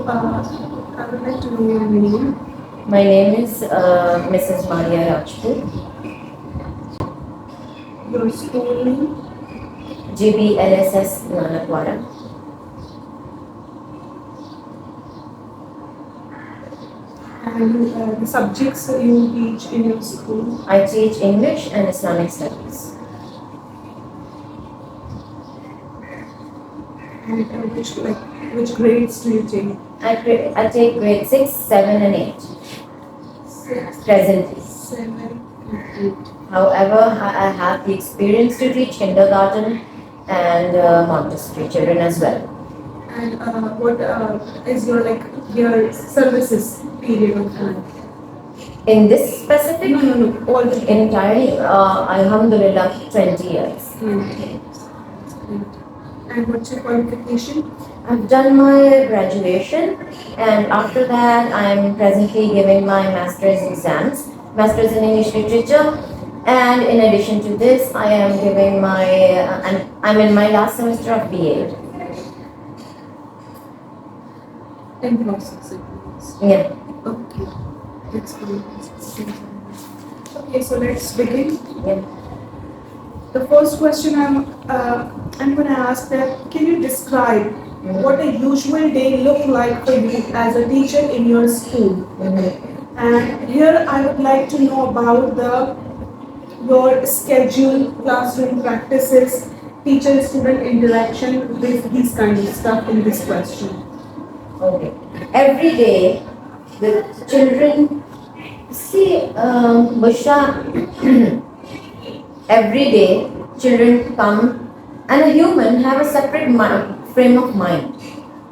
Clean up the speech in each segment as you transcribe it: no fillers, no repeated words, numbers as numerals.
I would like to know your name. My name is Mrs. Maria Rajput, Your school name. GBLSS Nanakwara. And the subjects you teach in your school. I teach English and Islamic studies. And which grades do you take? I take grade 6, 7 and 8 6, presently. 7, and 8. However, I have the experience to teach kindergarten and Montessori children as well. And what is your services period of time? In this specific, No. All the entirely, Alhamdulillah, 20 years. Okay. And what's your qualification? I've done my graduation, and after that I am presently giving my master's exams, master's in English literature, and in addition to this I am giving my, I'm in my last semester of BA. And the exams. Yeah. Okay. That's good. Okay, so let's begin. Yeah. The first question I'm going to ask that, can you describe what a usual day look like for you as a teacher in your school? And here I would like to know about your schedule, classroom practices, teacher-student interaction, these kind of stuff in this question. Okay. Every day the children see Bushra. Every day children come, and a human have a separate frame of mind.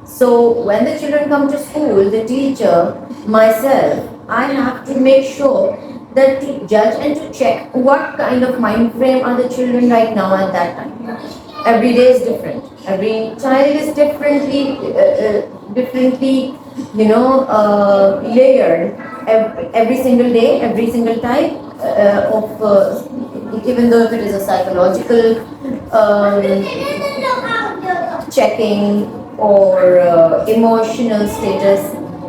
So when the children come to school, the teacher, myself, I have to make sure that to judge and to check what kind of mind frame are the children right now at that time. Every day is different. Every child is differently, layered. Every single day, every single type of, even though if it is a psychological checking or emotional status.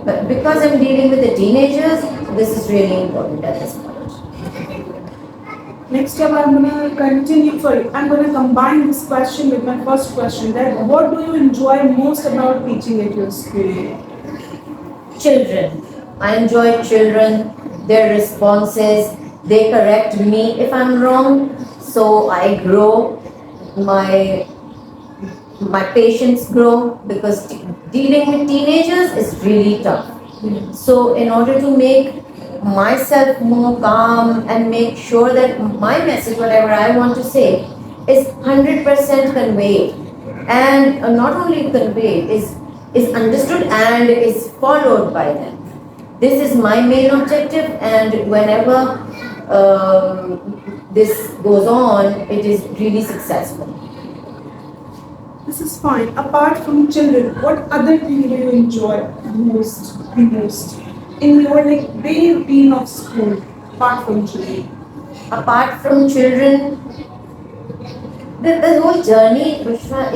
But because I'm dealing with the teenagers, this is really important at this point. Next up, I'm going to combine this question with my first question, that what do you enjoy most about teaching at your school? Children. I enjoy children, their responses, they correct me if I'm wrong, so I grow, my patience grow, because dealing with teenagers is really tough. So in order to make myself more calm and make sure that my message, whatever I want to say, is 100% conveyed, and not only conveyed, is understood and is followed by them. This is my main objective, and whenever this goes on, it is really successful. This is fine. Apart from children, what other thing do you enjoy the most in your daily routine of school, apart from children? Apart from children, the whole journey, Bushra,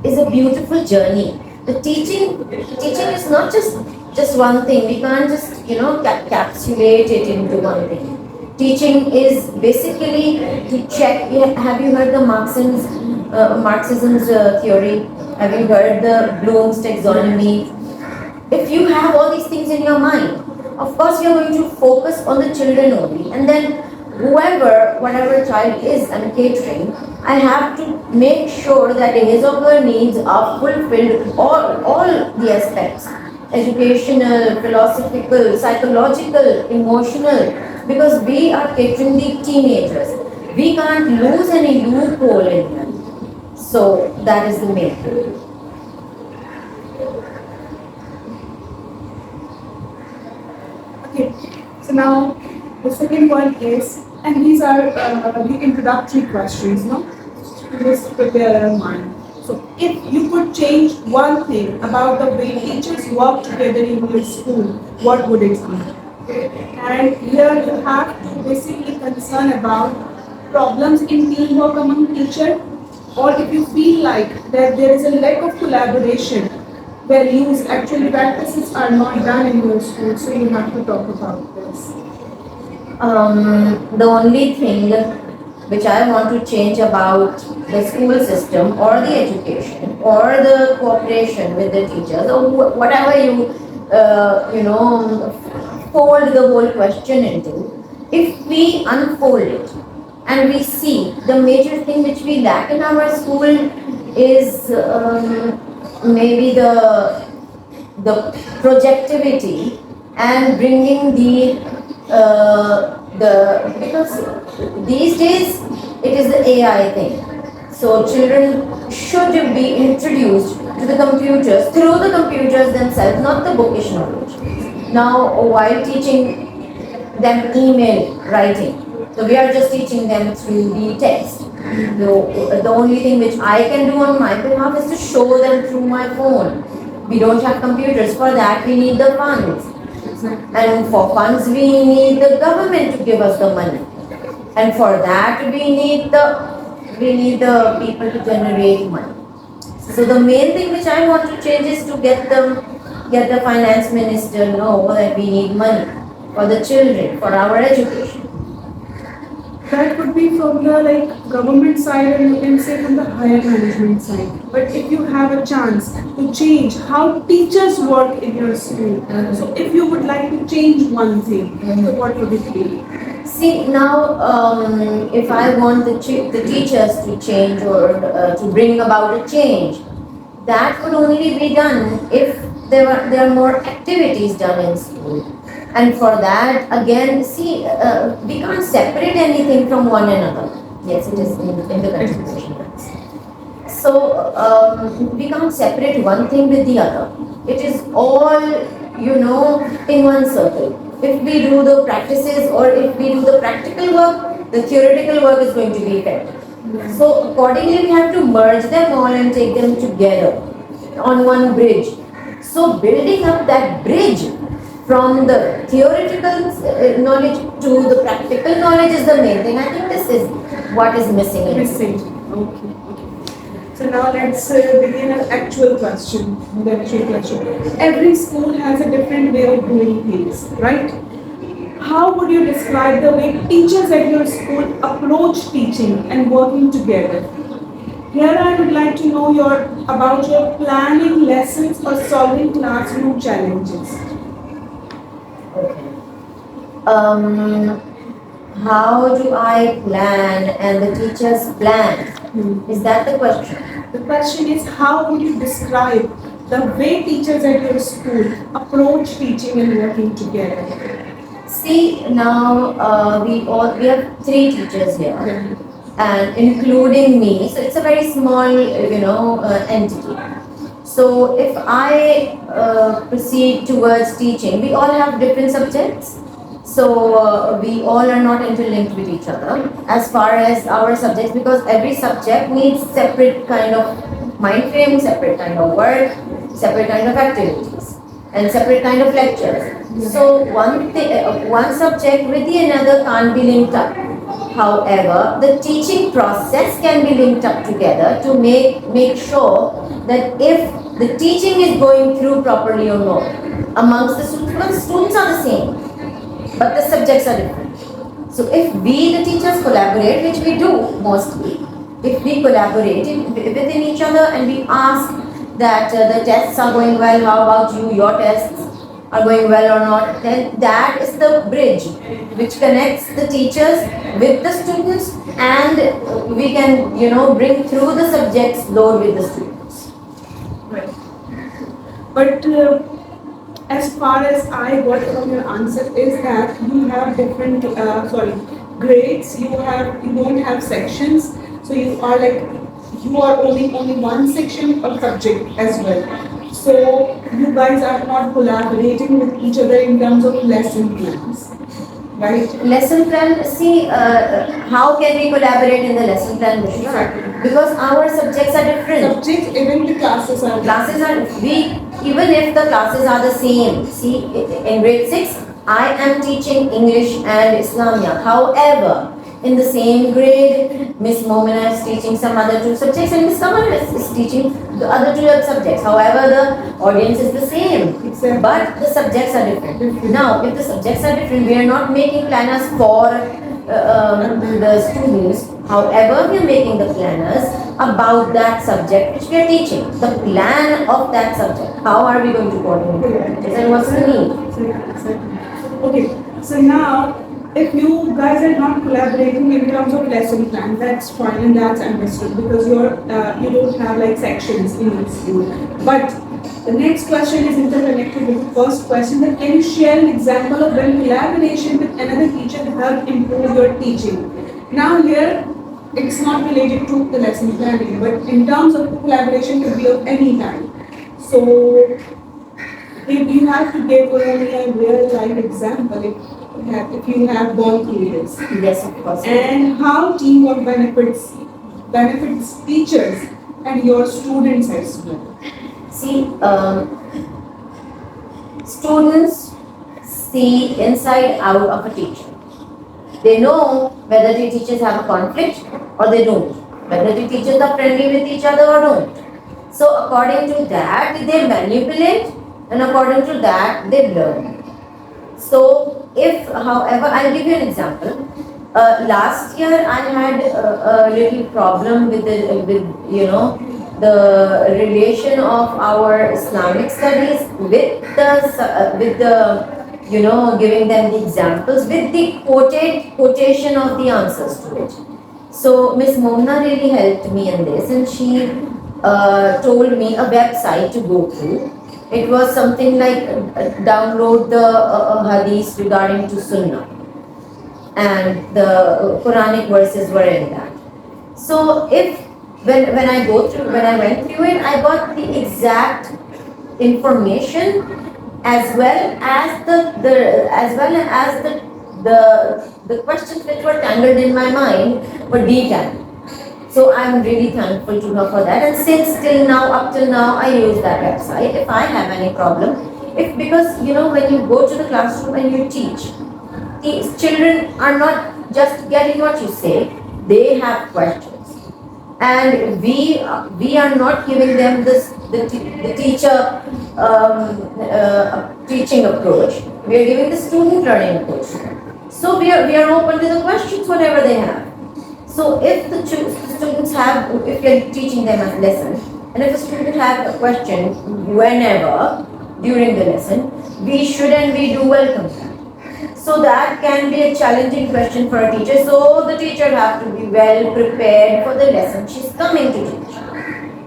is a beautiful journey. The teaching is not just one thing. We can't just capsulate it into one thing. Teaching is basically to check. Have you heard the Marxism's theory? Have you heard the Bloom's taxonomy? If you have all these things in your mind, of course you're going to focus on the children only, and then whatever child is I'm catering, I have to make sure that his or her needs are fulfilled, all the aspects, educational, philosophical, psychological, emotional, because we are catering the teenagers. We can't lose any loophole in them. So that is the main thing. Okay, so now the second one is, and these are the introductory questions, no? To just prepare our mind. So if you could change one thing about the way teachers work together in your school, what would it be? And here you have to basically concern about problems in teamwork among teachers, or if you feel like that there is a lack of collaboration values, actually practices are not done in your school, so you have to talk about this. The only thing which I want to change about the school system or the education or the cooperation with the teachers or whatever fold the whole question into, if we unfold it and we see the major thing which we lack in our school is maybe the projectivity and bringing because these days it is the AI thing. So children should be introduced to the computers through the computers themselves, not the bookish knowledge. Now, while teaching them email writing, so we are just teaching them through the text. The only thing which I can do on my behalf is to show them through my phone. We don't have computers. For that, we need the funds. And for funds, we need the government to give us the money. And for that, we need the people to generate money. So the main thing which I want to change is to get the finance minister know that we need money for the children, for our education. That would be from the government side, and you can say from the higher management side. But if you have a chance to change how teachers work in your school, so if you would like to change one thing, so what would it be? See, now if I want the teachers to change or to bring about a change, that would only be done if there are more activities done in school. And for that, again, see, we can't separate anything from one another. Yes, it is in the constitution. So we can't separate one thing with the other. It is all, in one circle. If we do the practices or if we do the practical work, the theoretical work is going to be effective. So accordingly, we have to merge them all and take them together on one bridge. So building up that bridge from the theoretical knowledge to the practical knowledge is the main thing. I think this is what is missing. Okay. So now let's begin an actual question. Every school has a different way of doing things, right? How would you describe the way teachers at your school approach teaching and working together? Here I would like to know about your planning lessons or solving classroom challenges. Okay. How do I plan and the teachers plan? Is that the question? The question is, how would you describe the way teachers at your school approach teaching and working together? See, now we have 3 teachers here, and including me. So it's a very small, entity. So if I proceed towards teaching, we all have different subjects. So we all are not interlinked with each other as far as our subjects, because every subject needs separate kind of mind frame, separate kind of work, separate kind of activities, and separate kind of lectures. So one subject with the another can't be linked up. However, the teaching process can be linked up together to make sure that if the teaching is going through properly or not amongst the students, because the students are the same, but the subjects are different. So if we, the teachers, collaborate, which we do mostly, if we collaborate within each other and we ask that the tests are going well, how about you, your tests are going well or not, then that is the bridge which connects the teachers with the students, and we can, bring through the subjects load with the students. Right. But as far as I got from your answer is that you have different grades. You don't have sections, so you are only one section or subject as well. So you guys are not collaborating with each other in terms of lesson plans, right? Lesson plan, see, how can we collaborate in the lesson plan, Vishnu? Because our subjects are different. Subjects, even the classes are even if the classes are the same. See, in grade 6, I am teaching English and Islamia. However, in the same grade, Miss Momina is teaching some other two subjects and Miss Kamal is teaching the other two subjects. However, the audience is the same, Exactly. but the subjects are different. Now, if the subjects are different, we are not making planners for the students. However, we are making the planners about that subject which we are teaching. The plan of that subject. How are we going to coordinate it? And what's the need? Okay, so now if you guys are not collaborating in terms of lesson plan, that's fine and that's understood because you don't have like sections in your school. But the next question is interconnected with the first question. That can you share an example of when collaboration with another teacher helped improve your teaching? Now here it's not related to the lesson planning, but in terms of collaboration could be of any kind. So if you have to give only a real life example, if you have gone through this. Yes, of course. And how teamwork benefits teachers and your students as well. See, students see inside out of a teacher. They know whether the teachers have a conflict or they don't, whether the teachers are friendly with each other or don't. So according to that, they manipulate, and according to that, they learn. So if, however, I'll give you an example. Last year, I had a little problem with the relation of our Islamic studies with the giving them the examples with the quotation of the answers to it. So Miss Momna really helped me in this, and she told me a website to go through. It was something like download the hadith regarding to Sunnah, and the Quranic verses were in that. So when I went through it, I got the exact information as well as the questions which were tangled in my mind were detangled. So I'm really thankful to her for that. And since up till now, I use that website. If I have any problem, because when you go to the classroom and you teach, these children are not just getting what you say; they have questions. And we are not giving them the teacher teaching approach. We are giving the student learning approach. So we are open to the questions whatever they have. So if the students have, if you are teaching them a lesson, and if a student has a question whenever during the lesson, we should and we do welcome that. So that can be a challenging question for a teacher. So the teacher have to be well prepared for the lesson she's coming to teach.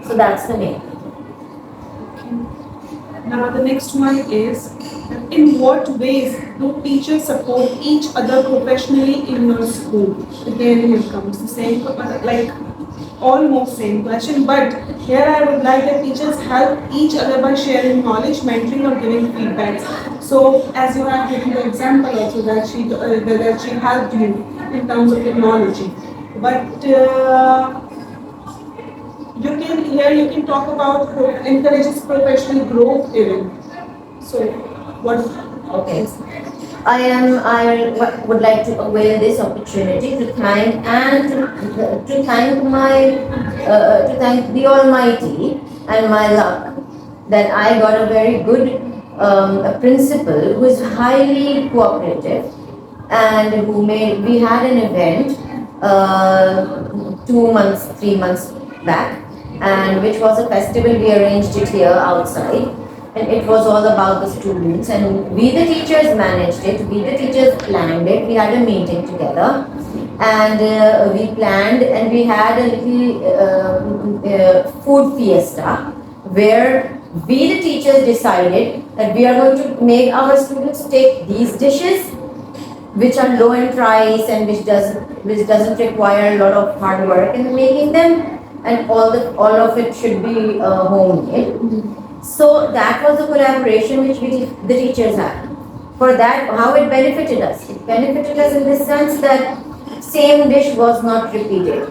So that's the main. Now the next one is, in what ways do teachers support each other professionally in your school? Again, here comes the same, like almost same question, but here I would like that teachers help each other by sharing knowledge, mentoring or giving feedbacks. So as you have given the example also that she helped you in terms of technology, but you can talk about encourages professional growth even. So what? Okay. I would like to avail this opportunity to thank the Almighty and my luck that I got a very good principal who is highly cooperative and we had an event 3 months back, and which was a festival. We arranged it here outside. And it was all about the students, and we the teachers managed it, we the teachers planned it. We had a meeting together, and we planned, and we had a little food fiesta where we the teachers decided that we are going to make our students take these dishes which are low in price and which doesn't require a lot of hard work in making them, and all of it should be homemade. So that was the collaboration which the teachers had. For that, how it benefited us? It benefited us in the sense that same dish was not repeated.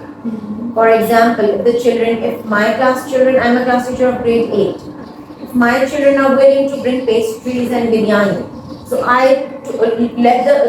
For example, if my class children, I'm a class teacher of grade 8. If my children are willing to bring pastries and biryani, So let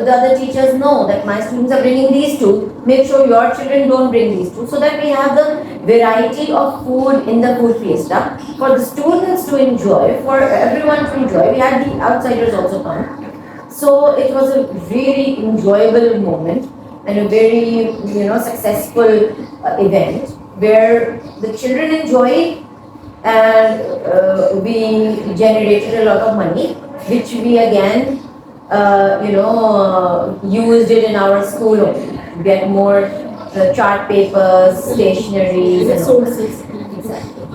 the other teachers know that my students are bringing these two. Make sure your children don't bring these two, so that we have the variety of food in the food fiesta for the students to enjoy, for everyone to enjoy. We had the outsiders also come. So it was a really enjoyable moment and a very successful event where the children enjoyed, and we generated a lot of money, which we again used it in our school only. Get more chart papers, stationeries, and all that. Resources. Exactly.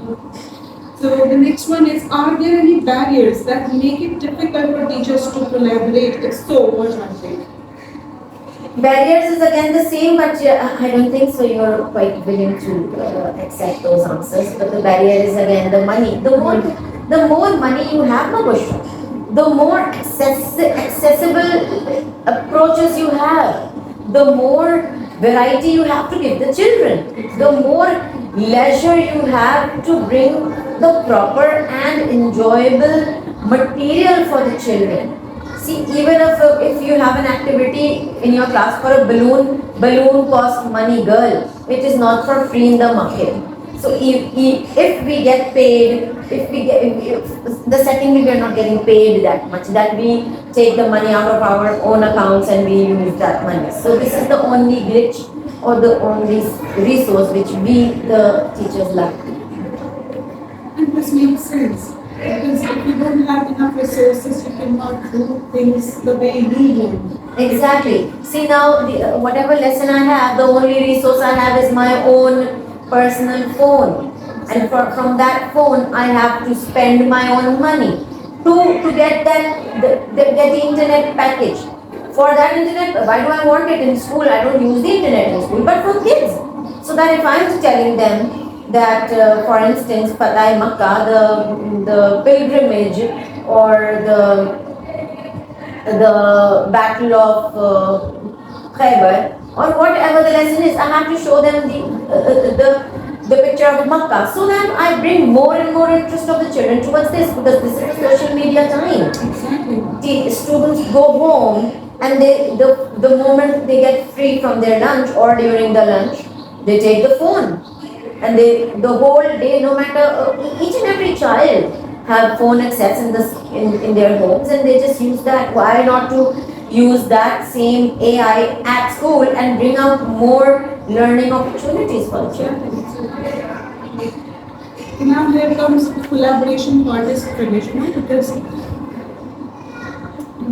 So the next one is, are there any barriers that make it difficult for teachers to collaborate? If so, what are they? Barriers is again the same, but I don't think so. You're quite willing to accept those answers. But the barrier is again the money. The more money you have, no question, the more accessible approaches you have, the more variety you have to give the children, the more leisure you have to bring the proper and enjoyable material for the children. See, even if you have an activity in your class for a balloon costs money, girl. It is not for free in the market. So if we get paid, the secondly we are not getting paid that much, that we take the money out of our own accounts and we use that money. So this is the only glitch or the only resource which we the teachers lack. And this makes sense. Because if you don't have enough resources, you cannot do things the way you want. Exactly. See now, whatever lesson I have, the only resource I have is my own personal phone, and from that phone I have to spend my own money to get get the internet package. For that internet, why do I want it in school? I don't use the internet in school, but for kids. So that if I'm telling them that, for instance, Fatah Makkah, the pilgrimage, or the Battle of Khaybar, or whatever the lesson is, I have to show them the picture of Makkah, so that I bring more and more interest of the children towards this, because this is the social media time. The students go home, and the moment they get free from their lunch or during the lunch, they take the phone, and the whole day, no matter each and every child have phone access in their homes, and they just use that. Why not to use that same AI at school and bring out more learning opportunities for the children? Now here comes the collaboration part is traditional, because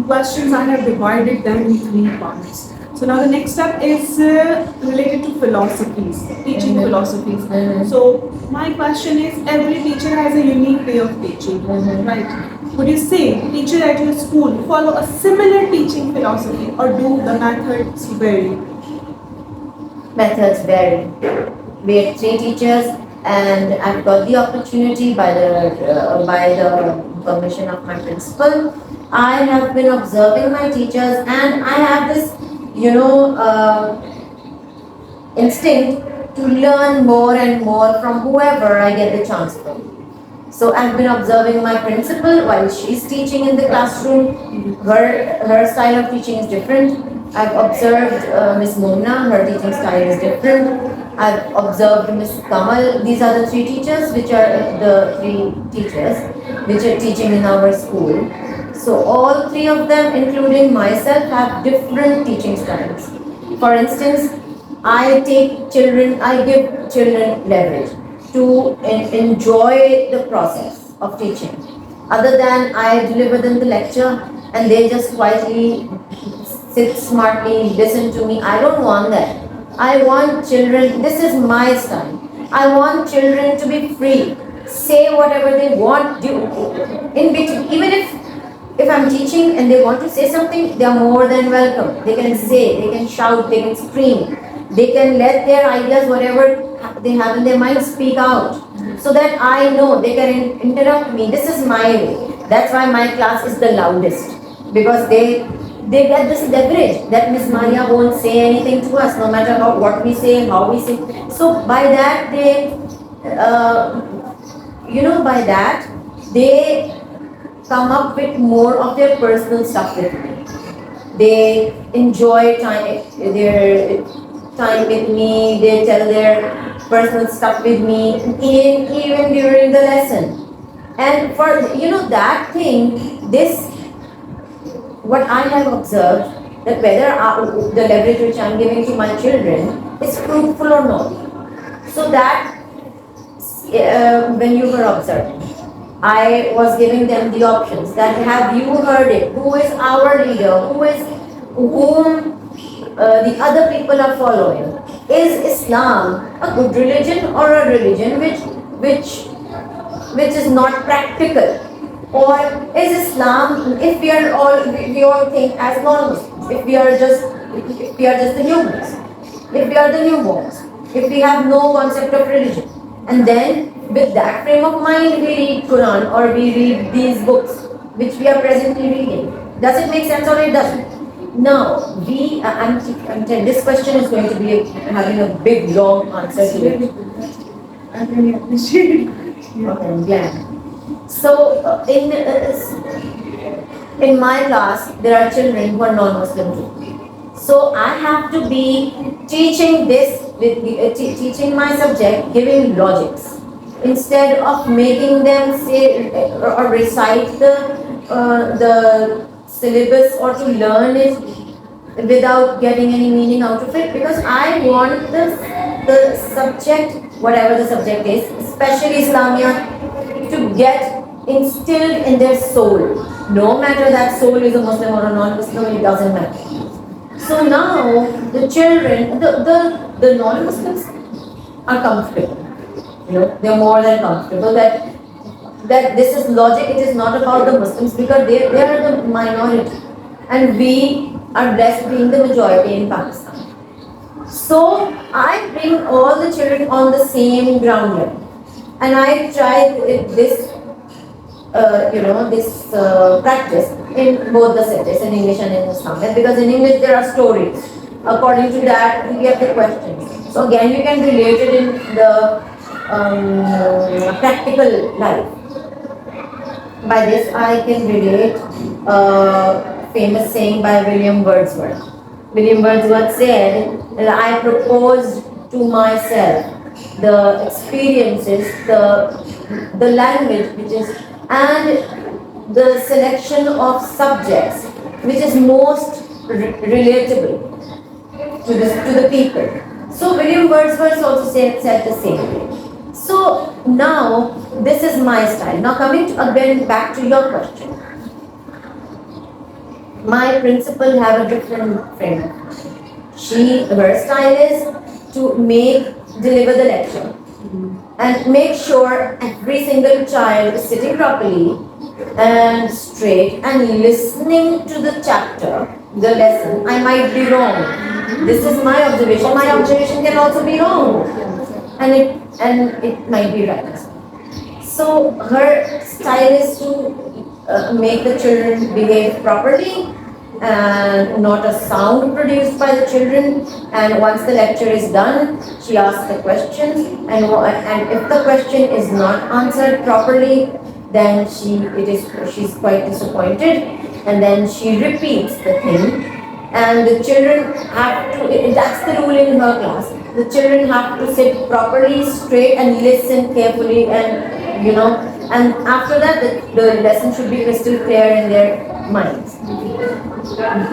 questions I have divided them in three parts. So now the next step is related to philosophies, teaching philosophies. So my question is, every teacher has a unique way of teaching, right? Would you say teacher at your school follow a similar teaching philosophy, or do the methods vary? Methods vary. We had three teachers, and I've got the opportunity by the permission of my principal. I have been observing my teachers, and I have this, instinct to learn more and more from whoever I get the chance from. So I've been observing my principal while she's teaching in the classroom. Her style of teaching is different. I've observed Miss Mona, her teaching style is different. I've observed Miss Kamal. These are the three teachers, which are the three teachers which are teaching in our school. So all three of them, including myself, have different teaching styles. For instance, I give children leverage to enjoy the process of teaching. Other than I deliver them the lecture and they just quietly sit smartly, listen to me. I don't want that. I want children, this is my style. I want children to be free, say whatever they want, do in between. Even if I'm teaching and they want to say something, they are more than welcome. They can say, they can shout, they can scream, they can let their ideas, whatever they have in their mind, speak out, so that I know they can interrupt me. This is my way. That's why my class is the loudest, because they get this leverage that Miss Maria won't say anything to us, no matter what we say, how we say. So by that they, by that they come up with more of their personal stuff with me. They enjoy their time with me. They tell their personal stuff with me, even during the lesson. And for that thing, this what I have observed, that whether the leverage which I am giving to my children is fruitful or not. So that when you were observing, I was giving them the options that have you heard it? Who is our leader? Whom the other people are following? Is Islam a good religion or a religion which is not practical? Or is Islam, if we all think as non-Muslims, if we are just the humans, if we are the newborns, if we have no concept of religion, and then with that frame of mind we read Quran or we read these books which we are presently reading, does it make sense or it doesn't? Now, I'm telling this question is going to be having a big long answer to it. I really appreciate it. Okay, I'm glad. So, in my class, there are children who are non-Muslim too. So, I have to be teaching teaching my subject, giving logics, instead of making them say or recite the syllabus or to learn it without getting any meaning out of it, because I want the subject, whatever the subject is, especially Islamia, to get instilled in their soul. No matter that soul is a Muslim or a non-Muslim, it doesn't matter. So now the children, the non-Muslims are comfortable. They're more than comfortable that this is logic. It is not about the Muslims, because they are the minority, and we are blessed being the majority in Pakistan. So I bring all the children on the same ground level, and I try this practice in both the subjects, in English and in Islamic, because in English there are stories. According to that, we have the questions. So again, you can relate it in the practical life. By this, I can relate a famous saying by William Wordsworth. William Wordsworth said that I proposed to myself the experiences, the language which is, and the selection of subjects which is most relatable to the people. So William Wordsworth also said the same. So now this is my style. Now coming again back to your question. My principal have a different frame. Her style is to deliver the lecture and make sure every single child is sitting properly and straight and listening to the chapter, the lesson. I might be wrong. This is my observation. My observation can also be wrong, and it might be right. So her style is to make the children behave properly, and not a sound produced by the children. And once the lecture is done, she asks the questions, and if the question is not answered properly, then she's quite disappointed, and then she repeats the thing. And the children have to, that's the rule in her class, the children have to sit properly, straight, and listen carefully, and after that the lesson should be crystal clear in their minds.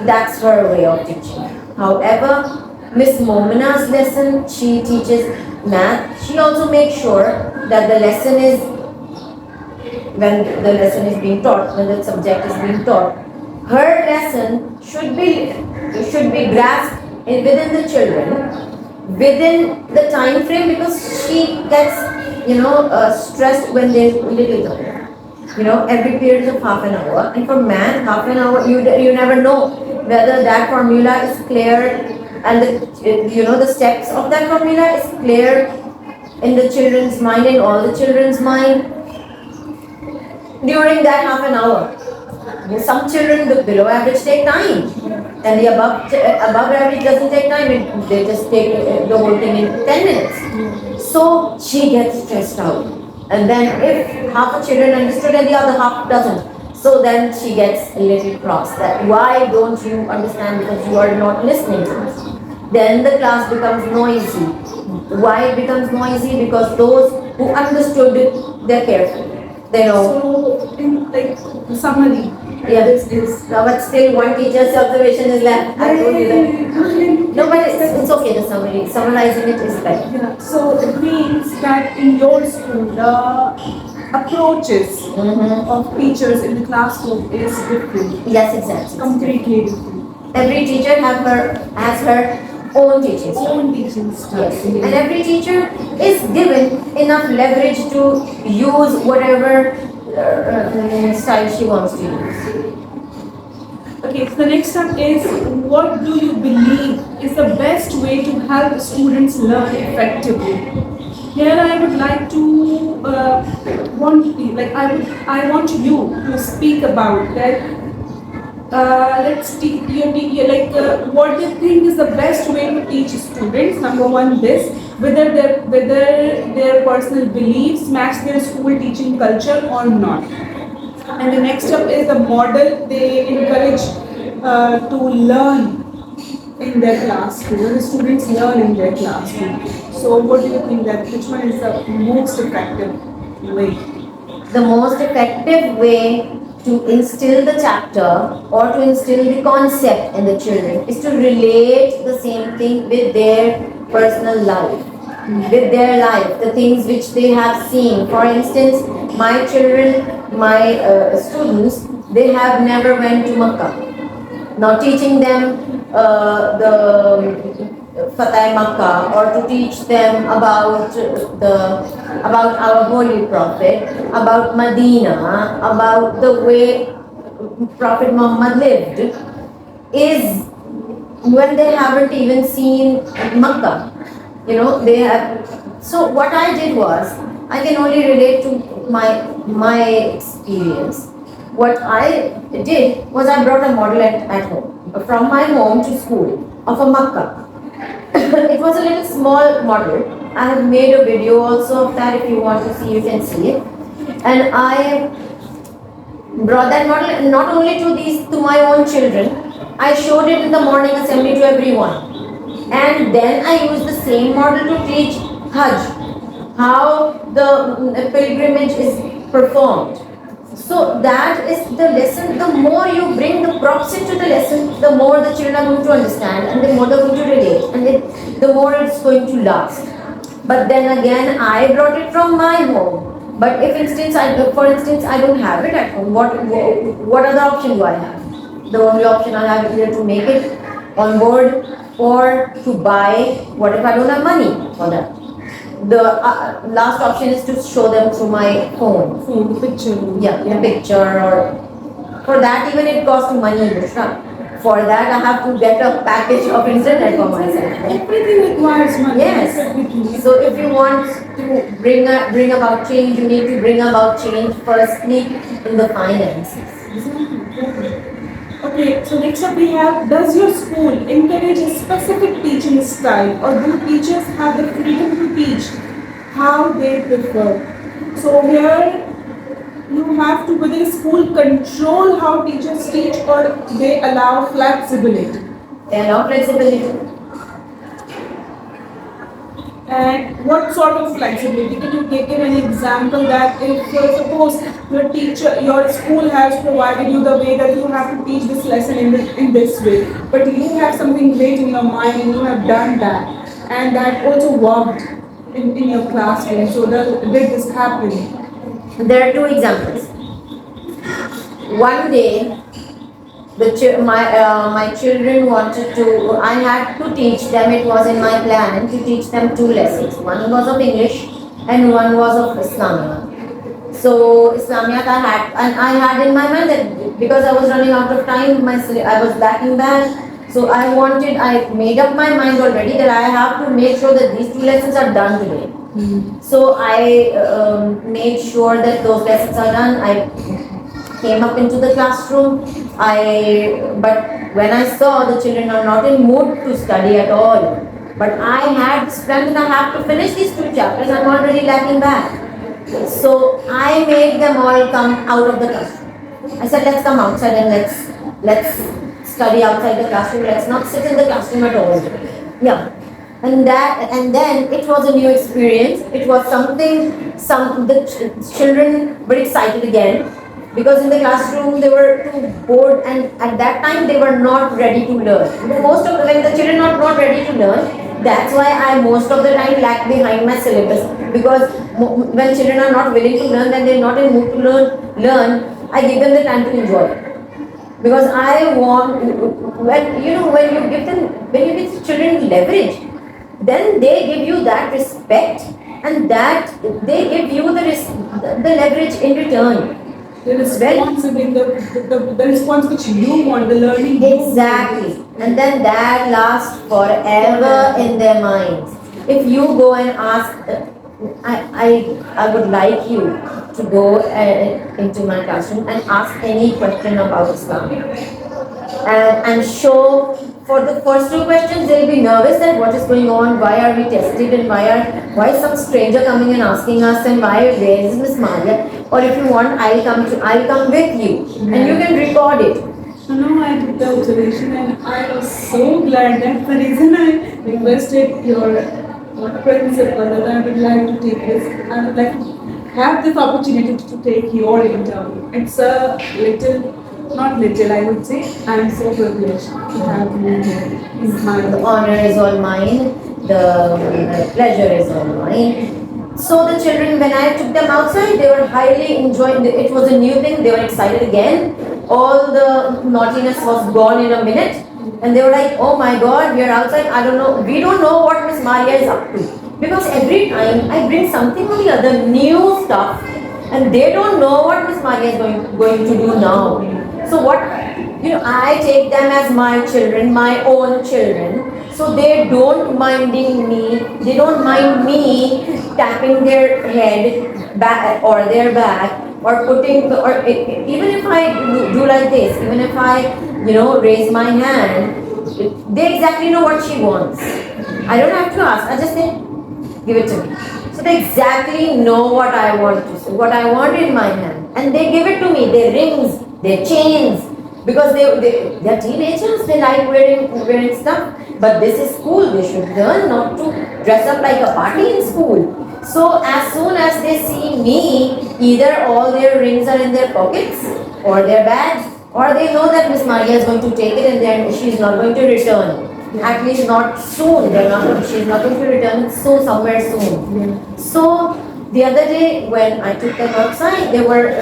That's her way of teaching. However, Miss Momina's lesson, she teaches math. She also makes sure that the lesson is, when the lesson is being taught, when the subject is being taught, her lesson should be grasped within the children, within the time frame, because she gets stressed when there's little time. Every period is of half an hour, and for math, half an hour, you never know whether that formula is clear, and the steps of that formula is clear in the children's mind, in all the children's mind during that half an hour. Some children, the below average, take time, and the above average doesn't take time. They just take the whole thing in 10 minutes. So she gets stressed out. And then if half the children understood and the other half doesn't, So then she gets a little cross that why don't you understand because you are not listening to me. Then the class becomes noisy. Why it becomes noisy? Because those who understood it, they're careful. They know. So, in like summary, Yeah. this is. No, but still one teacher's observation is left. I told you that. No, but it's okay. The summary, summarizing it is better. Yeah. So it means that in your school, the approaches of teachers in the classroom is different, Yes, exactly. completely different. Every teacher has her own teaching style. Own teaching style. Yes, and every teacher is given enough leverage to use whatever style she wants to use. Okay, so the next step is, what do you believe is the best way to help students learn effectively? Here I would like to I want you to speak about that. What do you think is the best way to teach students? Number one, this whether their personal beliefs match their school teaching culture or not. And the next step is the model they encourage to learn in their classroom. The students learn in their classroom. So, what do you think that which one is the most effective way? The most effective way to instill the chapter or to instill the concept in the children is to relate the same thing with their personal life, with their life, the things which they have seen. For instance, my children, my students, they have never went to Makkah. Now teaching them the Fatah Makkah or to teach them about our holy prophet, about Medina, about the way Prophet Muhammad lived, is when they haven't even seen Makkah. You know, they have. So what I did was, I can only relate to my experience. What I did was I brought a model at home, from my home to school, of a Makkah. It was a little small model. I have made a video also of that. If you want to see, you can see it. And I brought that model not only to my own children. I showed it in the morning assembly to everyone. And then I used the same model to teach Hajj, how the pilgrimage is performed. So that is the lesson. The more you bring the props into the lesson, the more the children are going to understand, and the more they're going to relate, and the more it's going to last. But then again, I brought it from my home. But for instance, I don't have it at home. What other option do I have? The only option I have is either to make it on board or to buy. What if I don't have money for that? The last option is to show them through my phone. Phone picture. Yeah, the picture, or for that even it costs money, Bushra. For that I have to get a package of internet for myself. Everything requires money. Yes. Everything. So if you want to bring about change, you need to bring about change firstly in the finances. Okay, so next up we have, does your school encourage a specific teaching style, or do teachers have the freedom to teach how they prefer? So here you have to, whether the school control how teachers teach or they allow flexibility. They allow flexibility. And what sort of flexibility? Can you give an example that if suppose your school has provided you the way that you have to teach this lesson in this way, but you have something great in your mind and you have done that, and that also worked in your classroom. So did this happen? There are two examples. One day, my children wanted to. I had to teach them. It was in my plan to teach them two lessons. One was of English, and one was of Islamiyat. So Islamiyat I had in my mind that because I was running out of time, I was lacking that. So I made up my mind already that I have to make sure that these two lessons are done today. So I made sure that those lessons are done. I came up into the classroom. But when I saw the children are not in mood to study at all, but I had this plan that I have to finish these two chapters. I'm already lacking back. So I made them all come out of the classroom. I said, let's come outside and let's study outside the classroom. Let's not sit in the classroom at all. Yeah. And then it was a new experience. It was something. Children were excited again because in the classroom they were too bored, and at that time they were not ready to learn. Most of when the children are not ready to learn, that's why I most of the time lag behind my syllabus, because when children are not willing to learn, then they're not in mood to learn, I give them the time to enjoy. Because I want, when you give children leverage, then they give you that respect, and that they give you the leverage in return. The responsibility, the response which you want, the learning. Exactly. And then that lasts forever in their minds. If you go and ask, I would like you to go into my classroom and ask any question about Islam. And show, for the first two questions, they'll be nervous that what is going on, why are we tested, and why is some stranger coming and asking us, and where is Miss Maria? Or if you want, I'll come with you, and you can record it. So now I did the observation, and I was so glad. That's the reason I requested your principal that I would like to take this. I would like to have this opportunity to take your interview. It's a little, not little, I would say. I am so privileged to have you here. The honor is all mine. The pleasure is all mine. So the children, when I took them outside, they were highly enjoying it. It was a new thing. They were excited again. All the naughtiness was gone in a minute. And they were like, oh my God, we are outside. I don't know. We don't know what Miss Maria is up to. Because every time I bring something or the other, new stuff, and they don't know what Miss Maria is going to do now. So what, I take them as my children, my own children. So they don't mind me tapping their head back or their back, or putting, or even if I do like this, even if I, raise my hand, they exactly know what she wants. I don't have to ask. I just say, give it to me. So they exactly know what I want to say, what I want in my hand, and they give it to me. Their rings, their chains, because they're teenagers. They like wearing stuff. But this is school. They should learn not to dress up like a party in school. So as soon as they see me, either all their rings are in their pockets or their bags, or they know that Miss Maria is going to take it and then she's not going to return. At least not soon. She's not going to return it somewhere soon. So the other day when I took them outside, they were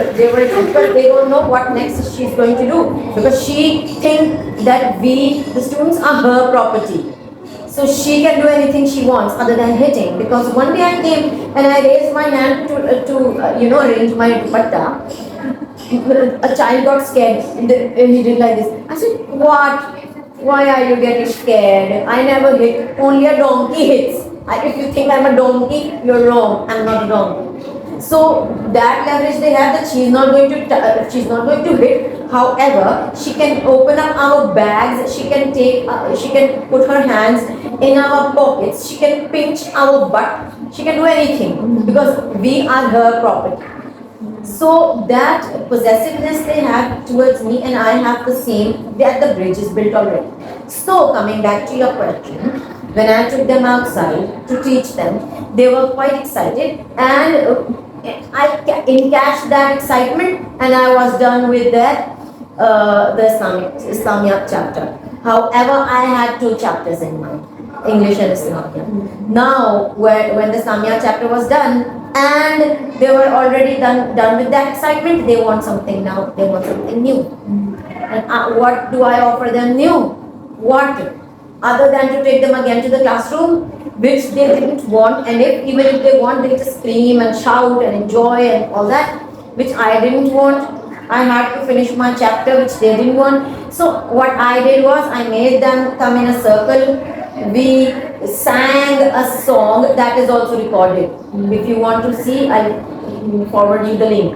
but they don't know what next she's going to do, because she thinks that the students are her property. So she can do anything she wants other than hitting. Because one day I came and I raised my hand to arrange my dupatta. A child got scared. He did like this. I said, what? Why are you getting scared? I never hit. Only a donkey hits. If you think I'm a donkey, you're wrong. I'm not a donkey. So that leverage they have, that she's not going to hit. However, she can open up our bags. She can put her hands in our pockets. She can pinch our butt. She can do anything because we are her property. So that possessiveness they have towards me, and I have the same, that the bridge is built already. So coming back to your question, when I took them outside to teach them, they were quite excited, and I encashed that excitement, and I was done with that, the Islamic chapter. However, I had two chapters in mind, English and Islamic. Now, when the Islamic chapter was done, and they were already done with that excitement, they want something now, they want something new. And what do I offer them new? What? Other than to take them again to the classroom, which they didn't want, and even if they want, they just scream and shout and enjoy and all that, which I didn't want. I had to finish my chapter, which they didn't want. So what I did was, I made them come in a circle. We sang a song that is also recorded. If you want to see, I'll forward you the link.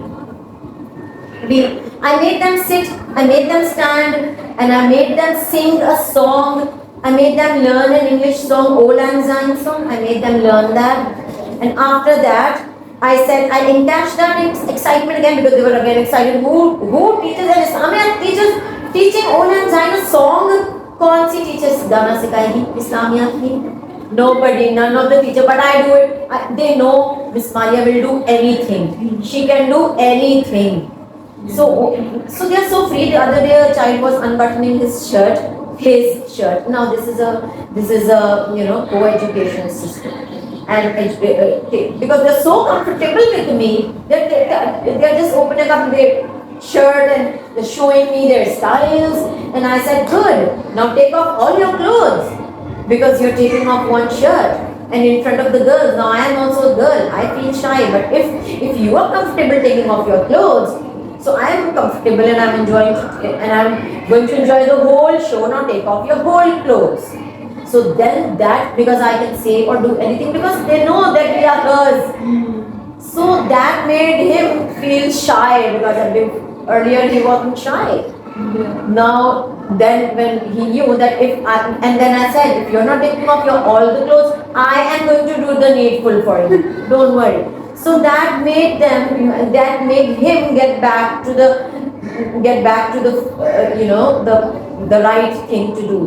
I made them sit, I made them stand, and I made them sing a song. I made them learn an English song, O Lang Syne song. I made them learn that. And after that, I said I attached that excitement again because they were again excited. Who teaches an Islamiyat teaches teaching Onan Zain a song? कौन सी teachers गाना सिखाएगी Islamiyat की? Nobody, none of the teacher. But I do it. They know Miss Maria will do anything. She can do anything. So they are so free. The other day a child was unbuttoning his shirt. Now this is a co-education system, and because they're so comfortable with me, they're just opening up their shirt and they're showing me their styles. And I said, good. Now take off all your clothes because you're taking off one shirt. And in front of the girls, now I am also a girl. I feel shy, but if you are comfortable taking off your clothes. So I am comfortable and I'm enjoying and I'm going to enjoy the whole show. Now take off your whole clothes. So then that, because I can say or do anything because they know that we are girls. So that made him feel shy because earlier he wasn't shy. Now then when he knew that and then I said, if you're not taking off your all the clothes, I am going to do the needful for you. Don't worry. So that made him get back to the the right thing to do.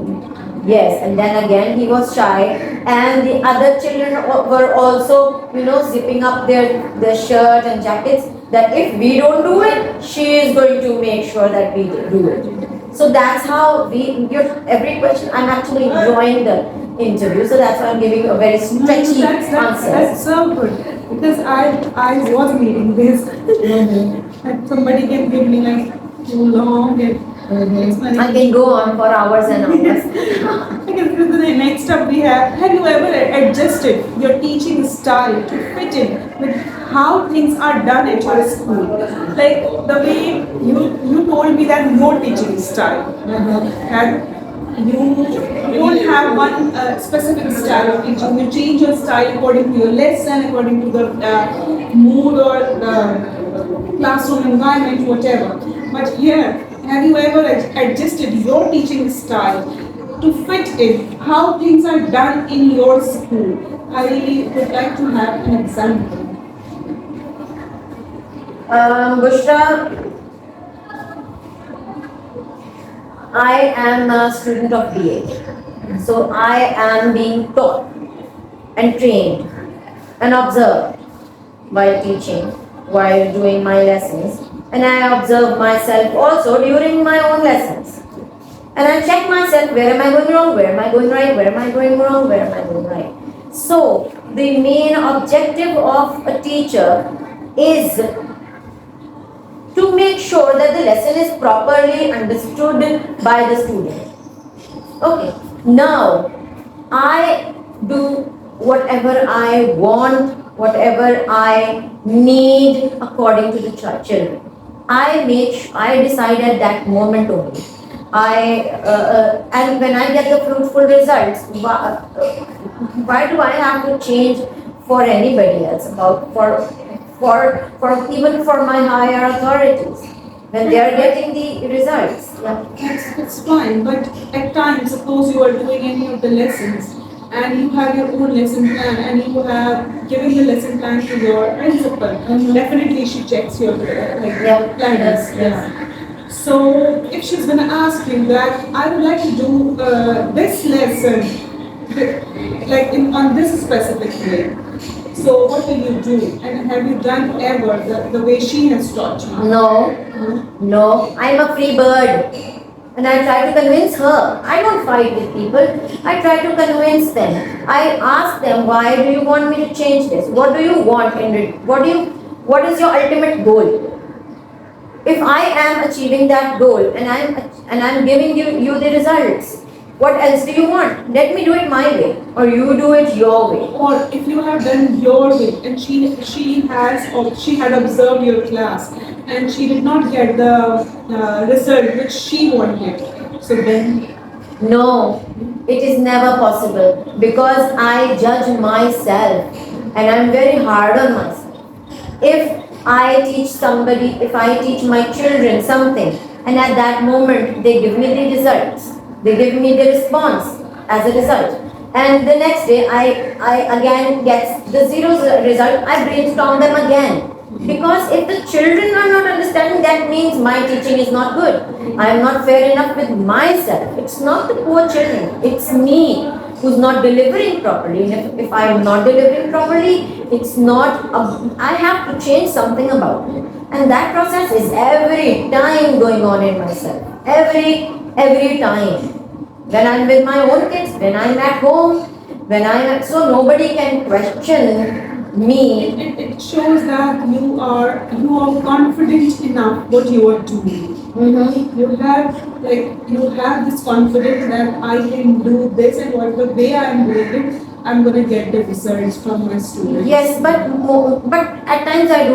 Yes, and then again he was shy, and the other children were also zipping up their shirt and jackets. That if we don't do it, she is going to make sure that we do it. So that's how every question. I'm actually enjoying the interview, so that's why I'm giving a very stretchy answer. That's so good because I was reading this and somebody can give me like too long and I can go on for hours and hours. The next up we have you ever adjusted your teaching style to fit in with how things are done at your school? Like the way you told me that your teaching style and you don't have one specific style of teaching. You change your style according to your lesson, according to the mood or the classroom environment, whatever. But here, have you ever adjusted your teaching style to fit in how things are done in your school? I would like to have an example. Bushra, I am a student of BA. So I am being taught and trained and observed while teaching, while doing my lessons. And I observe myself also during my own lessons. And I check myself, where am I going wrong, where am I going right, where am I going wrong, where am I going right. So the main objective of a teacher is to make sure that the lesson is properly understood by the student. Okay, now I do whatever I want, whatever I need according to the children. I decide at that moment only. And when I get the fruitful results, why do I have to change for anybody else? For even for my higher authorities, when they are getting the results. Yeah. It's fine, but at times, suppose you are doing any of the lessons and you have your own lesson plan and you have given the lesson plan to your principal, definitely she checks your plans. Yes. So if she's going to ask you that I would like to do this lesson on this specific way. So what will you do? And have you done ever the way she has taught you? No. I'm a free bird. And I try to convince her. I don't fight with people. I try to convince them. I ask them, why do you want me to change this? What do you want in it? What is your ultimate goal? If I am achieving that goal and I'm giving you the results, what else do you want? Let me do it my way, or you do it your way. Or if you have done your way and she had observed your class and she did not get the result which she wanted, so then? No, it is never possible because I judge myself and I'm very hard on myself. If I teach my children something and at that moment they give me the results, they give me the response as a result, And the next day I again get the zero result. I brainstorm them again. Because if the children are not understanding, that means my teaching is not good. I am not fair enough with myself. It's not the poor children, it's me who's not delivering properly. And if I am not delivering properly, it's not, I have to change something about it. And that process is every time going on in myself. Every time. When I'm with my own kids, when I'm at home, so nobody can question me. It shows that you are confident enough what you are doing. Mm-hmm. You have this confidence that I can do this, and what the way I am doing it, I'm gonna get the results from my students. Yes, but at times I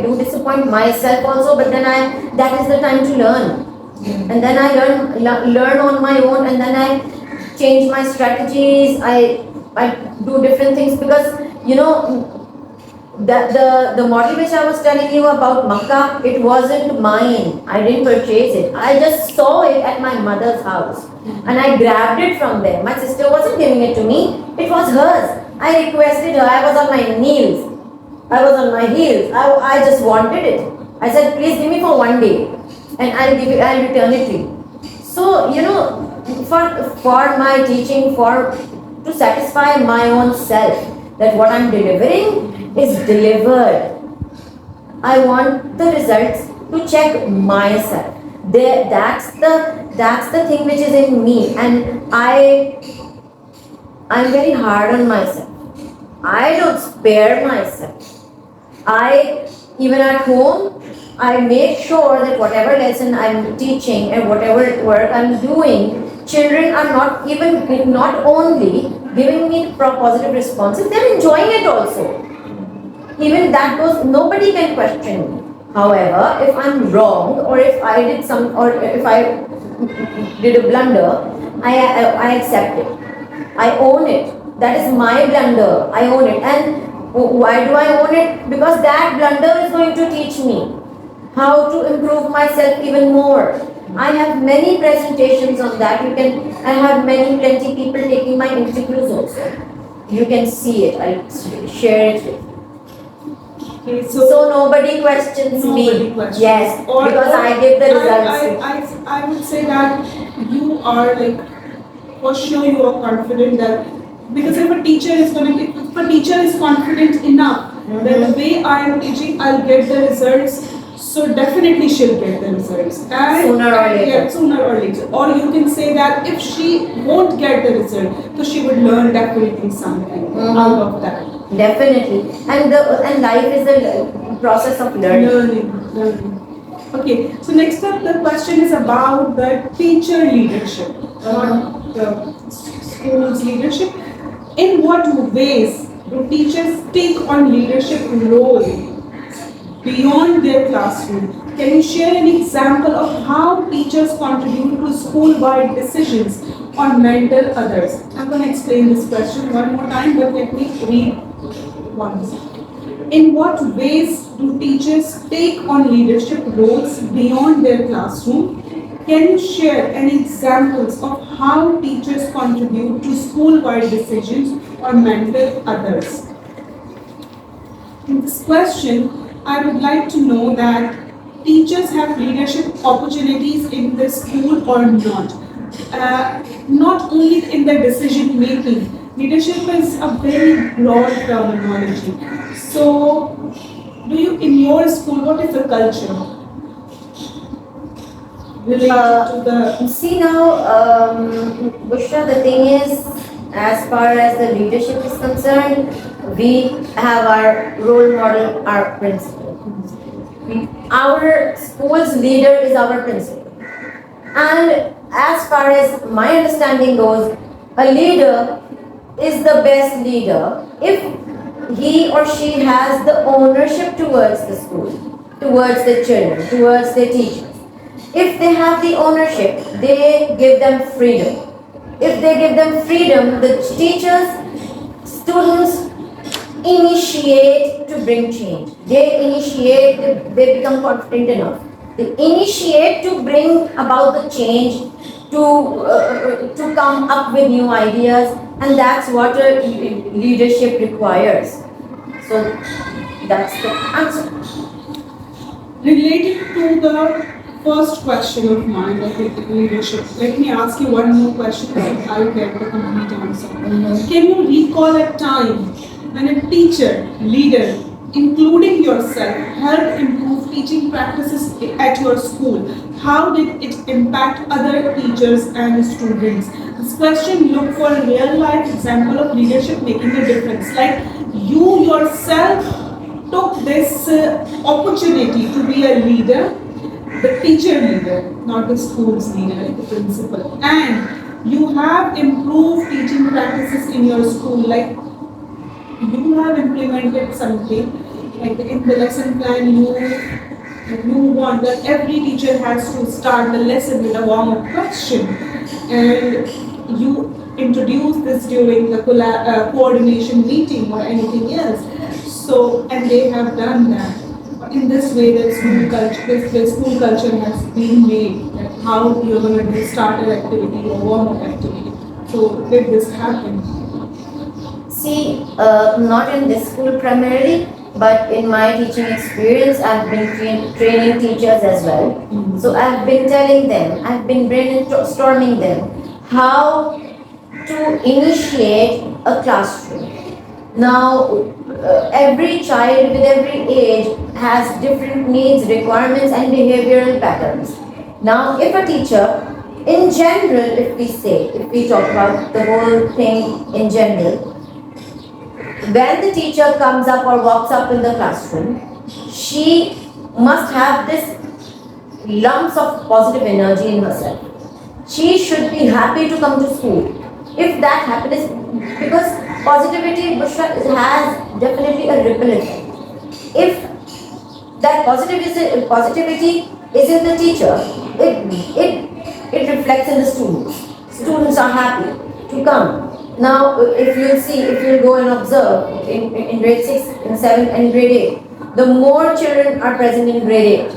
do disappoint myself also. But then that is the time to learn. And then I learn on my own, and then I change my strategies. I do different things, because the model which I was telling you about Makkah, it wasn't mine. I didn't purchase it. I just saw it at my mother's house, and I grabbed it from there. My sister wasn't giving it to me, it was hers. I requested her. I was on my knees, I was on my heels. I just wanted it. I said, please give me for one day, and I'll return it to you. So for my teaching, to satisfy my own self, that what I'm delivering is delivered. I want the results to check myself. That's the thing which is in me, and I'm very hard on myself. I don't spare myself. Even at home, I make sure that whatever lesson I'm teaching and whatever work I'm doing, children are not only giving me positive responses, they're enjoying it also. Even that goes, nobody can question me. However, if I'm wrong, or if I did a blunder, I accept it. I own it. That is my blunder. I own it. And why do I own it? Because that blunder is going to teach me how to improve myself even more. I have many presentations on that. I have plenty people taking my interviews also. You can see it. I'll share it with you. Okay, so nobody questions me. Yes, because I give the results. I would say that you are for sure you are confident that, because if a teacher is confident enough that the way I am teaching, I'll get the results. So definitely she'll get the results. Sooner or later. Or you can say that if she won't get the result, so she would learn definitely something out of that. Definitely. And life is the process of learning. Okay, so next up the question is about the teacher leadership, not the school's leadership. In what ways do teachers take on leadership role beyond their classroom? Can you share an example of how teachers contribute to school-wide decisions or mentor others? I'm going to explain this question one more time, but let me read once. In what ways do teachers take on leadership roles beyond their classroom? Can you share any examples of how teachers contribute to school-wide decisions or mentor others? In this question, I would like to know that teachers have leadership opportunities in the school or not. Not only in the decision making. Leadership is a very broad terminology. So, in your school, what is the culture related to the? See now, Bushra, the thing is, as far as the leadership is concerned, we have our role model, our principal. Our school's leader is our principal. And as far as my understanding goes, a leader is the best leader if he or she has the ownership towards the school, towards the children, towards the teachers. If they have the ownership, they give them freedom. If they give them freedom, the teachers, students initiate to bring change. They become confident enough. They initiate to bring about the change, to come up with new ideas, And that's what leadership requires. So that's the answer. Related to the first question of mine, like leadership, let me ask you one more question that I will get the complete answer. Can you recall a time when a teacher, leader, including yourself, helped improve teaching practices at your school? How did it impact other teachers and students? This question look for a real life example of leadership making a difference. Like you yourself took this opportunity to be a leader, the teacher leader, not the school's leader, the principal, and you have improved teaching practices in your school, like you have implemented something, like in the lesson plan you want that every teacher has to start the lesson with a warm-up question, and you introduce this during the coordination meeting or anything else. So, and they have done that. In this way, the school culture has been made. That how you're going to start an activity or warm-up activity. So, did this happen? See, not in this school primarily, but in my teaching experience, I've been training teachers as well. So I've been telling them, I've been brainstorming them how to initiate a classroom. Now, every child with every age has different needs, requirements, and behavioral patterns. Now, if a teacher, in general, if we talk about the whole thing in general, when the teacher comes up or walks up in the classroom, she must have this lumps of positive energy in herself. She should be happy to come to school. If that happens, because positivity, Bushra, has definitely a ripple effect. If that positivity is in the teacher, it reflects in the students. Students are happy to come. Now, if you'll go and observe in grade 6, in 7, and grade 8, the more children are present in grade 8.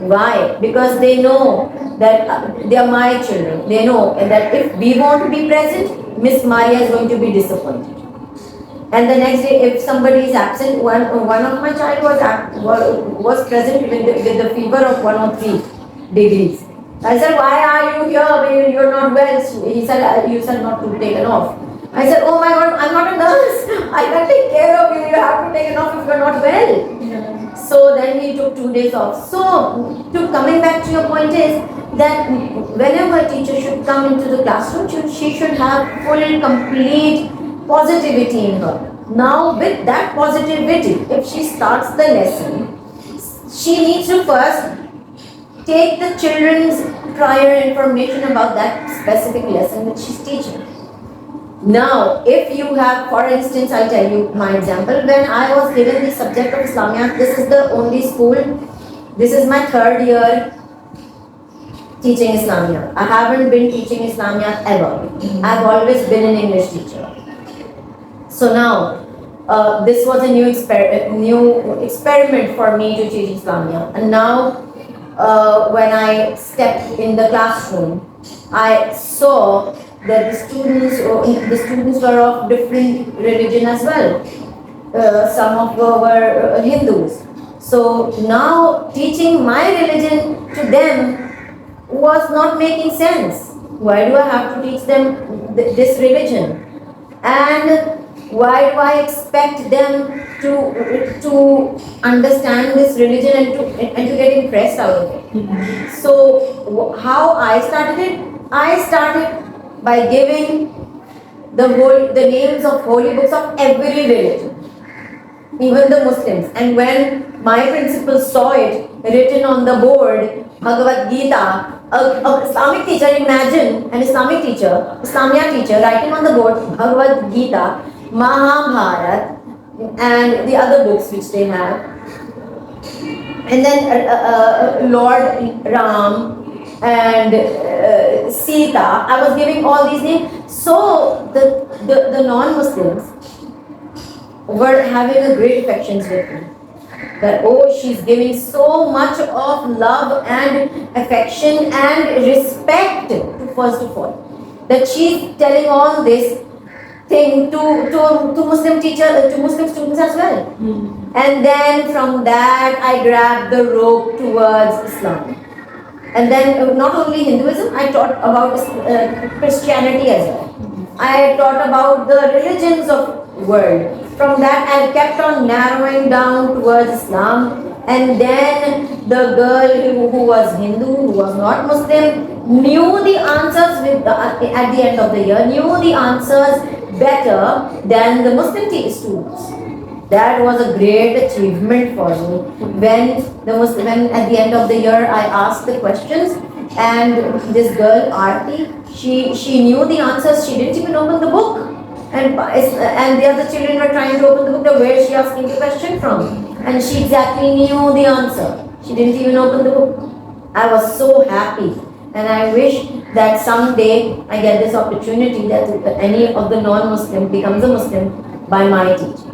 Why? Because they know that they are my children. They know that if we want to be present, Miss Maria is going to be disappointed. And the next day, if somebody is absent, one of my child was present with the fever of 103 degrees. I said, why are you here? You're not well. He said, you said not to be taken off. I said, oh my God, I'm not a nurse. I can take care of you. You have to take it off if you're not well. Yeah. So then he took 2 days off. So, coming back to your point is that whenever a teacher should come into the classroom, she should have full, complete positivity in her. Now, with that positivity, if she starts the lesson, she needs to first take the children's prior information about that specific lesson that she's teaching. Now, if you have, for instance, I'll tell you my example. When I was given the subject of Islamiyat, this is the only school, this is my 3rd year teaching Islamiyat. I haven't been teaching Islamiyat ever. I've always been an English teacher. So now, this was a new experiment for me to teach Islamiyat. And now, when I stepped in the classroom, I saw that the students were of different religion as well. Some of them were Hindus. So now teaching my religion to them was not making sense. Why do I have to teach them this religion? And why do I expect them to understand this religion and to get impressed out of it? So how I started it? I started by giving the names of holy books of every religion, even the Muslims. And when my principal saw it written on the board, Bhagavad Gita, a Islamic teacher, imagine an Islamic teacher, Islamia teacher writing on the board Bhagavad Gita, Mahabharat, and the other books which they have, and then Lord Ram and Sita. I was giving all these names. So the non-Muslims were having a great affections with me. That, oh, she's giving so much of love and affection and respect to, first of all, that she's telling all this thing to Muslim to Muslim students as well. And then from that, I grabbed the rope towards Islam. And then not only Hinduism, I taught about Christianity as well. I taught about the religions of world. From that, I kept on narrowing down towards Islam. And then the girl who was Hindu, who was not Muslim, knew the answers at the end of the year, knew the answers better than the Muslim students. That was a great achievement for me. When at the end of the year I asked the questions, and this girl Aarti, she knew the answers. She didn't even open the book, and the other children were trying to open the book. Where is she asking the question from? And she exactly knew the answer. She didn't even open the book. I was so happy, and I wish that someday I get this opportunity that any of the non-Muslim becomes a Muslim by my teachings.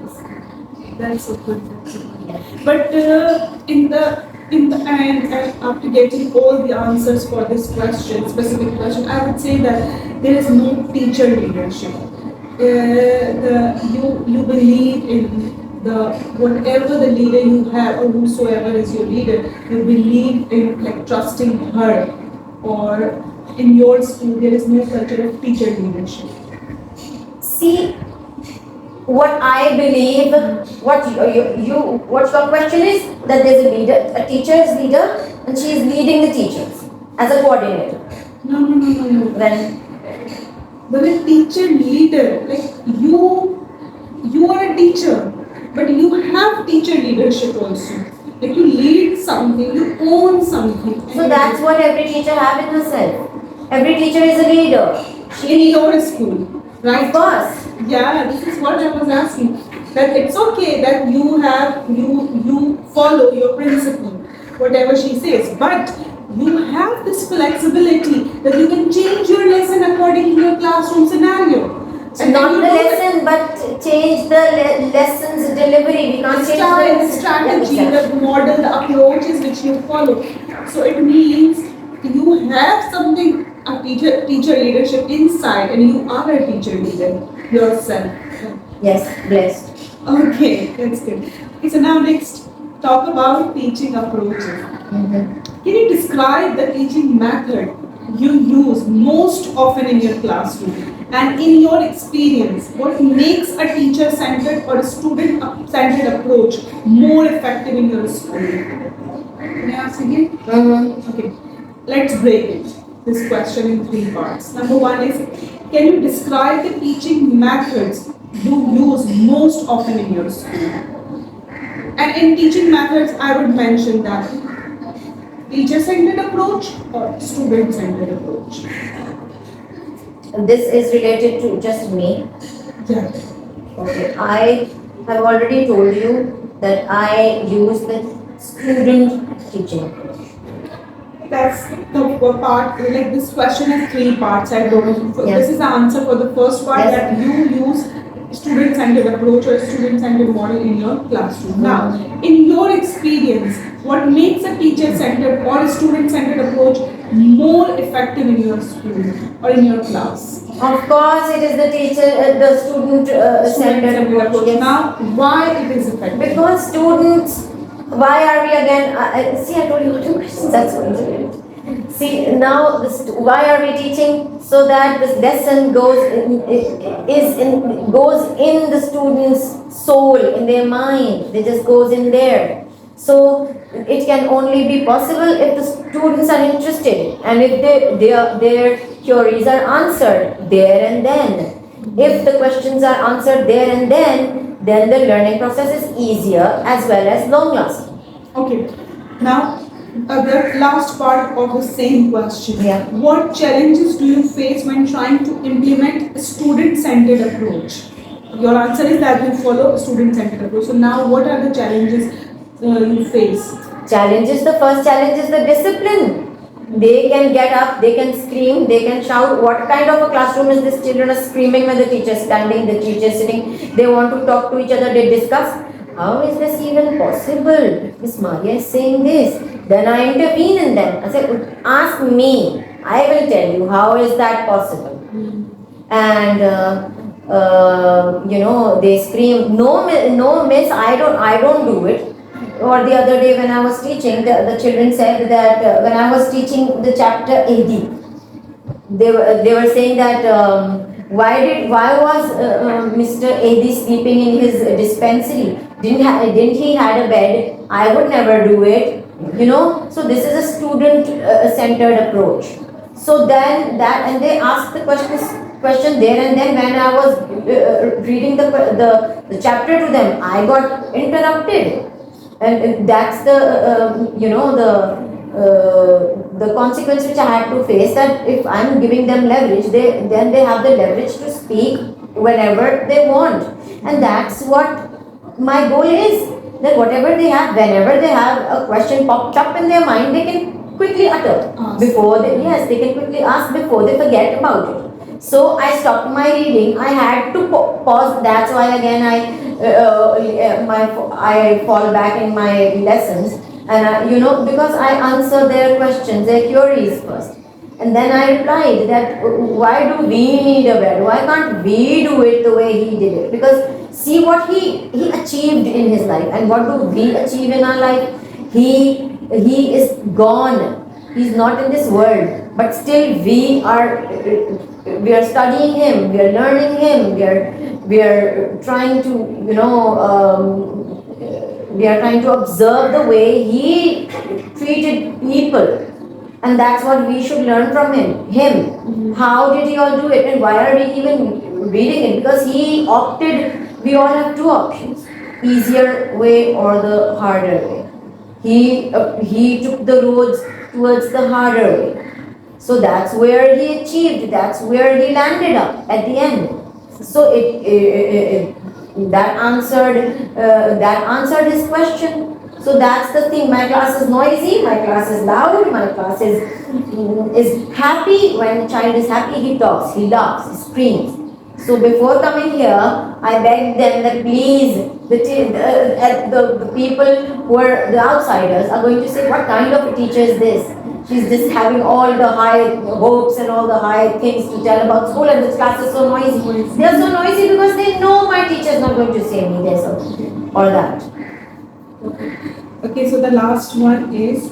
That's so good. But in the end, and after getting all the answers for this question, specific question, I would say that there is no teacher leadership. You believe in whatever the leader you have, or whosoever is your leader, you believe in like trusting her, or in your school there is no culture of teacher leadership. See, what I believe, what your question is, that there's a leader, a teacher is leader, and she is leading the teachers as a coordinator. No. Then But a teacher leader, like you are a teacher, but you have teacher leadership also. Like you lead something, you own something. so that's what every teacher have in herself. Every teacher is a leader. in your school, right? Of course. Yeah, this is what I was asking. That it's okay that you follow your principal, whatever she says, but you have this flexibility that you can change your lesson according to your classroom scenario. And Not then the you know lesson, but change the lesson's delivery. We can't change style, the strategy, Yeah, exactly. the model, the approaches which you follow. So it means you have something, a teacher leadership inside, and you are a teacher leader yourself. Yes, blessed. Okay, that's good. Okay, so now next, talk about teaching approaches. Can you describe the teaching method you use most often in your classroom? And in your experience, what makes a teacher-centered or a student-centered approach more effective in your school? Can I ask again? Okay, let's break it. This question in 3 parts. Number 1 is, can you describe the teaching methods you use most often in your school? And in teaching methods, I would mention that teacher-centered approach or student-centered approach. This is related to just me. Yeah. Okay, I have already told you that I use the student teaching approach. That's the part, like this question has 3 parts. I don't know. Yes. This is the answer for the first part, Yes. that you use student-centered approach or student-centered model in your classroom. Now, in your experience, what makes a teacher-centered or a student-centered approach more effective in your school or in your class? Of course, it is the student centered approach. Yes. Now, why it is effective? Because students, why are we again? See, I told you 2 questions. That's what it is. See, now why are we teaching? So that this lesson goes in the students' soul, in their mind. It just goes in there. So it can only be possible if the students are interested, and if their queries are answered there and then. If the questions are answered there and then the learning process is easier as well as long lasting. Okay. Now, the last part of the same question. Yeah. What challenges do you face when trying to implement a student-centered approach? Your answer is that you follow a student-centered approach. So now, what are the challenges you face? Challenges, the first challenge is the discipline. They can get up, they can scream, they can shout. What kind of a classroom is this? Children are screaming when the teacher is standing, the teacher is sitting. They want to talk to each other, they discuss. How is this even possible? Miss Maria is saying this. Then I intervene in them. I say, ask me. I will tell you how is that possible. And they scream, no, no, miss, I don't do it. Or the other day when I was teaching, the children said that when I was teaching the chapter AD, they were saying that why was Mr. AD sleeping in his dispensary? Didn't he had a bed? I would never do it. So this is a student centered approach. So then that, and they asked the question there and then when I was reading the chapter to them, I got interrupted, and that's the consequence which I had to face, that if I'm giving them leverage, then they have the leverage to speak whenever they want. And that's what my goal is, that whatever they have, whenever they have a question popped up in their mind, they can quickly utter before they can quickly ask before they forget about it. So I stopped my reading. I had to pause. That's why again I fall back in my lessons, and because I answer their questions, their queries first, and then I replied that why do we need a bed? Why can't we do it the way he did it? Because see what he achieved in his life, and what do we achieve in our life? He is gone. He's not in this world, but still we are studying him, we are learning him, we are trying to we are trying to observe the way he treated people, and that's what we should learn from him. How did he all do it, and why are we even reading it? Because he opted. We all have two options: easier way or the harder way. He took the roads towards the harder way. So that's where he achieved, that's where he landed up at the end. So that answered his question. So that's the thing. My class is noisy, my class is loud, my class is happy. When a child is happy, he talks, he laughs, he screams. So before coming here, I begged them that please, the people who are the outsiders are going to say, what kind of a teacher is this? She's just having all the high hopes and all the high things to tell about school, and this class is so noisy. They are so noisy because they know my teacher is not going to say me this or that. Okay, so the last one is,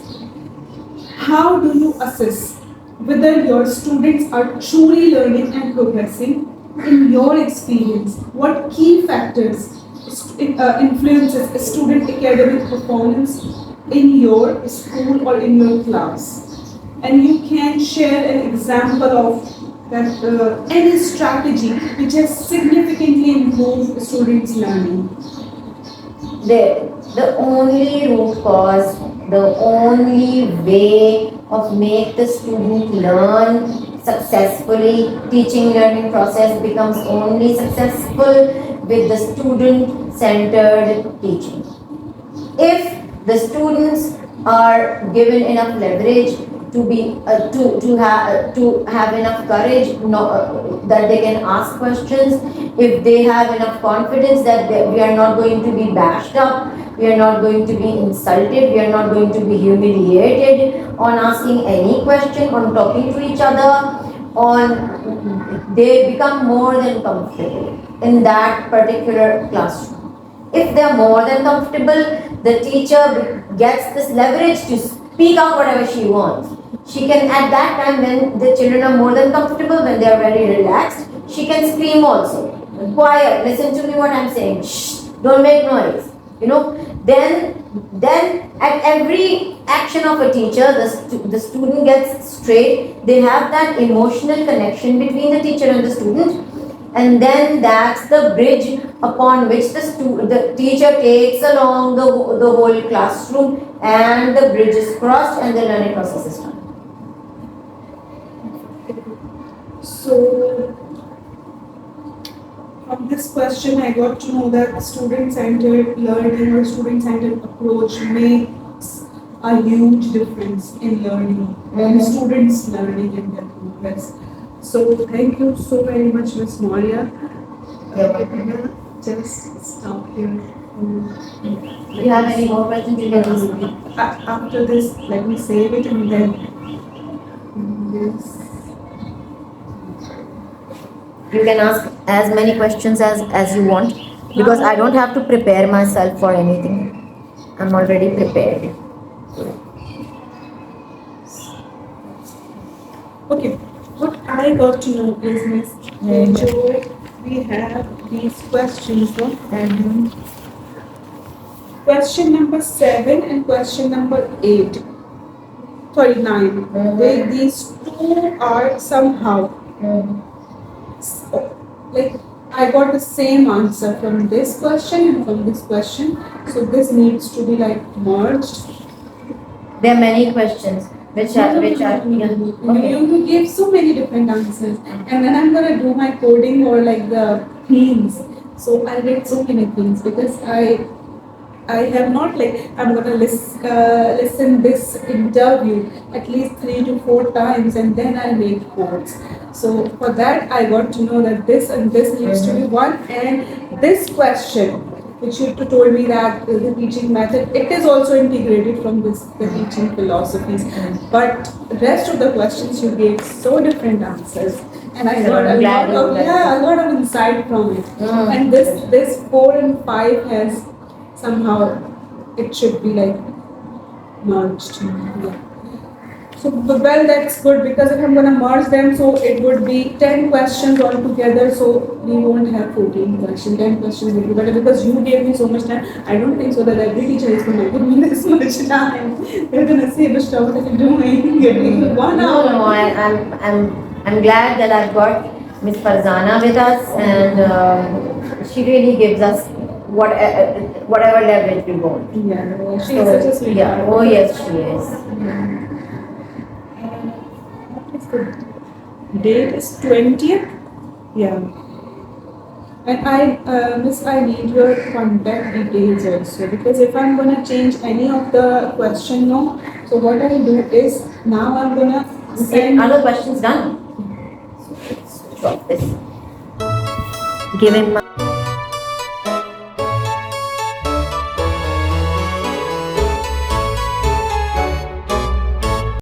how do you assess whether your students are truly learning and progressing? In your experience, what key factors influences a student academic performance in your school or in your class? And you can share an example of that any strategy which has significantly improved students' learning. The only root cause, the only way of make the student learn successfully, teaching learning process becomes only successful with the student centered teaching. If the students are given enough leverage to be to have enough courage that they can ask questions, if they have enough confidence that we are not going to be bashed up, we are not going to be insulted, we are not going to be humiliated on asking any question, on talking to each other, they become more than comfortable in that particular classroom. If they are more than comfortable, the teacher gets this leverage to speak out whatever she wants. She can, at that time when the children are more than comfortable, when they are very relaxed, she can scream also. Quiet, listen to me what I'm saying. Shh, don't make noise. Then at every action of a teacher, the student gets straight. They have that emotional connection between the teacher and the student. And then that's the bridge upon which the teacher takes along the whole classroom, and the bridge is crossed and the learning process is done. So, from this question, I got to know that student-centered learning or student-centered approach makes a huge difference in learning, and students' learning and their progress. So, thank you so very much, Ms. Maurya. Just stop here. Do you have any more questions? You can ask. After this, let me save it and then this. You can ask as many questions as you want, because I don't have to prepare myself for anything. I'm already prepared. Okay, what I got to know is, Miss Joe, we have these questions. No? Question number 7 and question number 8. Sorry, 9. These two are somehow like I got the same answer from this question and from this question. So this needs to be like merged. There are many questions which are You gave so many different answers, and then I'm gonna do my coding or like the themes. So I read so many things because I have not like I'm gonna listen this interview at least 3 to 4 times and then I make codes. So for that I got to know that this and this needs to be one, and this question which you told me that the teaching method, it is also integrated from the teaching philosophies, but rest of the questions you gave so different answers, and I got a lot of insight from it. And this 4 and 5 has somehow it should be like merged. Yeah. So well, that's good, because if I'm gonna merge them, so it would be 10 questions altogether. So we won't have 14 questions. 10 questions would be better, because you gave me so much time. I don't think so that every teacher is gonna give me this much time. They're gonna say, Bishta, what are you doing? You're taking 1 hour. No, I'm glad that I've got Miss Farzana with us, and she really gives us whatever leverage we want. Yeah, she's such a sweetheart. Yeah. Oh yes, she is. The date is 20th. Yeah. And I need your contact details also, because if I'm gonna change any of the question, no. So what I'll do is now I'm gonna send. Other questions done. Drop this. Give him my